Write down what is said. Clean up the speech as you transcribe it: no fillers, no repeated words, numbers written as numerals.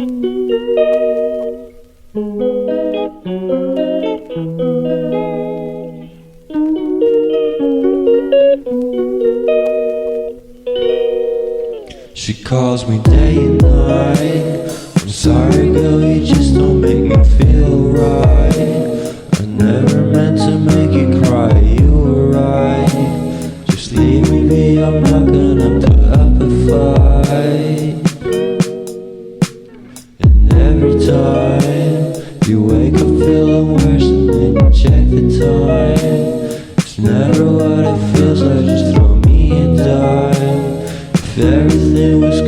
She calls me day and night. I'm sorry girl, you just don't make me feel right. I never meant to make you cry, you were right. Just leave me be, I'm not gonna put up a fight. And every time you wake up feeling worse and then you check the time. It's never what it feels like, just throw me a dime. If everything was